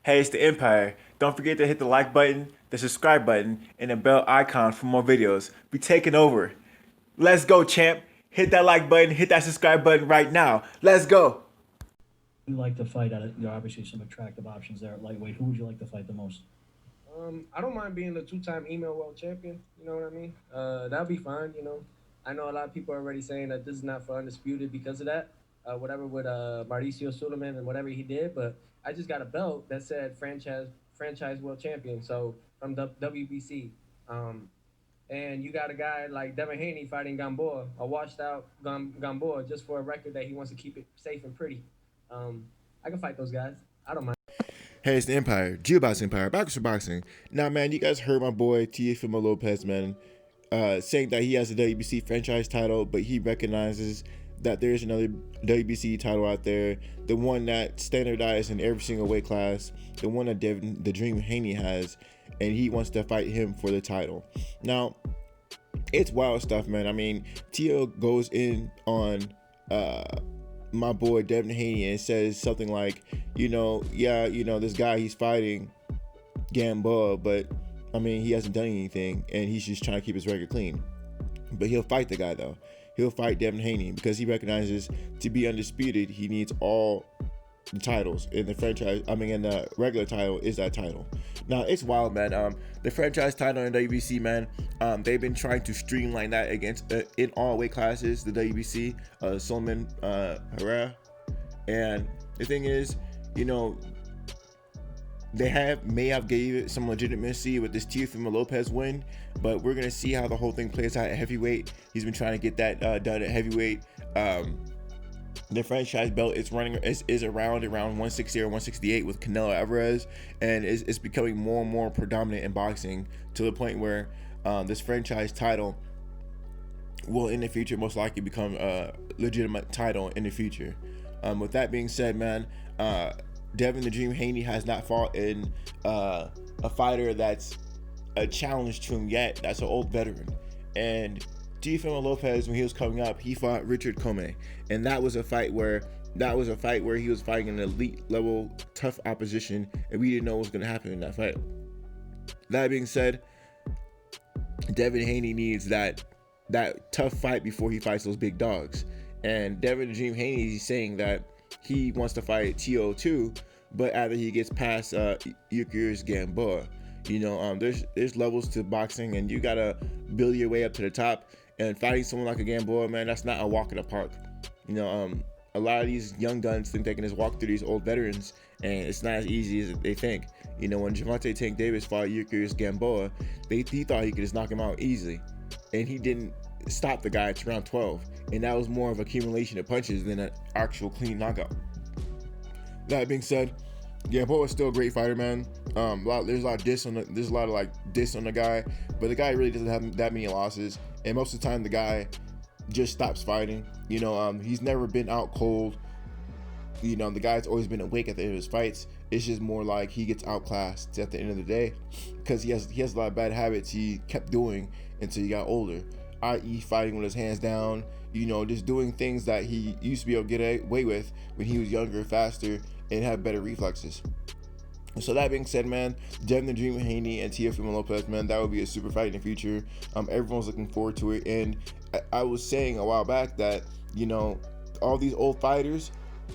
Hey, it's the Empire. Don't forget to hit the like button, the subscribe button, and the bell icon for more videos. We taking over. Let's go, champ. Hit that like button, hit that subscribe button right now. Let's go. You like to fight at it? There are obviously some attractive options there at lightweight. Who would you like to fight the most? I don't mind being a two-time email world champion. You know what I mean? That'll be fine. I know a lot of people are already saying that this is not for undisputed because of that. Whatever with Mauricio Suleiman and whatever he did, but I just got a belt that said franchise world champion. So from the WBC, and you got a guy like Devin Haney fighting Gamboa, a washed out Gamboa, just for a record that he wants to keep it safe and pretty. I can fight those guys. I don't mind. Hey, it's the Empire. Geobox Empire. Backwards for boxing. Now, man, you guys heard my boy Teofimo Lopez, man, saying that he has a WBC franchise title, but he recognizes that there's another WBC title out there, the one that standardized in every single weight class, the one that Devin, the Dream Haney has, and he wants to fight him for the title. Now, it's wild stuff, man. I mean, Tio goes in on my boy Devin Haney and says something like, this guy he's fighting Gamboa, but I mean, he hasn't done anything and he's just trying to keep his record clean. But he'll fight the guy though. He'll fight Devin Haney because he recognizes to be undisputed, he needs all the titles in the franchise. I mean, in the regular title is that title. Now it's wild, man. The franchise title in WBC, man. They've been trying to streamline that against in all weight classes. The WBC, Solomon Herrera, and the thing is, they may have gave it some legitimacy with this Teofimo Lopez win, but we're gonna see how the whole thing plays out at heavyweight. He's been trying to get that done at heavyweight. The franchise belt is around 160 or 168 with Canelo Alvarez, and it's becoming more and more predominant in boxing to the point where this franchise title will in the future most likely become a legitimate title in the future. With that being said, man, Devin the Dream Haney has not fought in a fighter that's a challenge to him yet. That's an old veteran. And Teofimo Lopez, when he was coming up, he fought Richard Comey, and that was a fight where he was fighting an elite level tough opposition, and we didn't know what was going to happen in that fight. That being said, Devin Haney needs that tough fight before he fights those big dogs. And Devin the Dream Haney is saying that he wants to fight TO2, but after he gets past Yukir's Gamboa. There's levels to boxing, and you gotta build your way up to the top. And fighting someone like a Gamboa, man, that's not a walk in the park. A lot of these young guns think they can just walk through these old veterans, and it's not as easy as they think. When Gervonta Tank Davis fought Yukir's Gamboa, he thought he could just knock him out easily, and he didn't stop the guy at round 12, and that was more of accumulation of punches than an actual clean knockout. That being said, Gamboa is still a great fighter, man. There's a lot of diss on the guy, but the guy really doesn't have that many losses, and most of the time the guy just stops fighting. He's never been out cold. The guy's always been awake at the end of his fights. It's just more like he gets outclassed at the end of the day because he has a lot of bad habits he kept doing until he got older, i.e. fighting with his hands down, just doing things that he used to be able to get away with when he was younger, faster, and had better reflexes. So that being said, man, Devin the Dream Haney and Teofimo Lopez, man, that would be a super fight in the future. Everyone's looking forward to it, and I was saying a while back that all these old fighters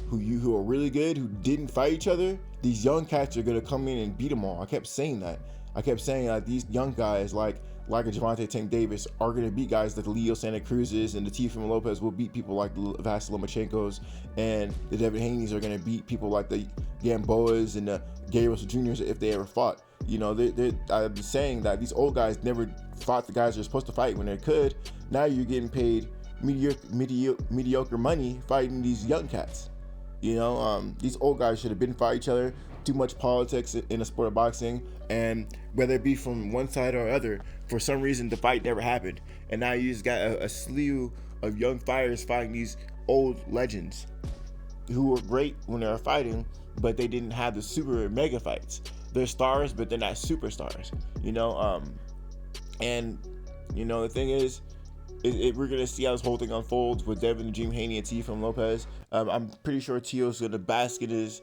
who are really good, who didn't fight each other, these young cats are gonna come in and beat them all. I kept saying that. I kept saying that these young guys like a Gervonta Tank Davis are going to beat guys like the Leo Santa Cruzes, and the Teofimo Lopez will beat people like the Vasyl Lomachenkos, and the Devin Haneys are going to beat people like the Gamboas and the Gary Russell Juniors if they ever fought. I'm saying that these old guys never fought the guys they're supposed to fight when they could. Now you're getting paid mediocre money fighting these young cats. These old guys should have been fight each other. Too much politics in the sport of boxing, and whether it be from one side or other, for some reason the fight never happened, and now you just got a slew of young fighters fighting these old legends who were great when they were fighting, but they didn't have the super mega fights. They're stars, but they're not superstars. The thing is, we're gonna see how this whole thing unfolds with Devin the Dream Haney and Teofimo Lopez. I'm pretty sure Tio's gonna bask in his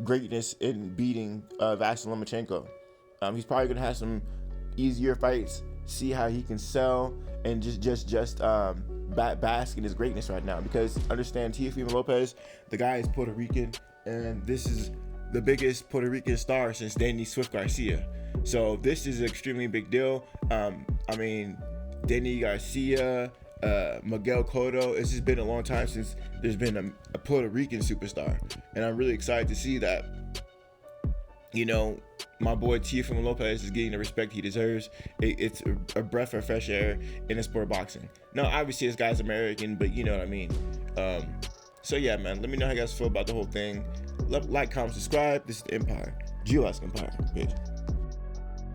greatness in beating Vasily Lomachenko. He's probably gonna have some easier fights, see how he can sell, and just bask in his greatness right now. Because understand, Teofimo Lopez, the guy is Puerto Rican, and this is the biggest Puerto Rican star since Danny Swift Garcia. So this is an extremely big deal. I mean, Danny Garcia, Miguel Cotto, it's just been a long time since there's been a Puerto Rican superstar, and I'm really excited to see that, you know, my boy Teofimo Lopez is getting the respect he deserves. It's a breath of fresh air in the sport of boxing. Now, obviously, this guy's American, but you know what I mean. So yeah, man, let me know how you guys feel about the whole thing. Like, comment, subscribe. This is the Empire. GLS Empire. Peace.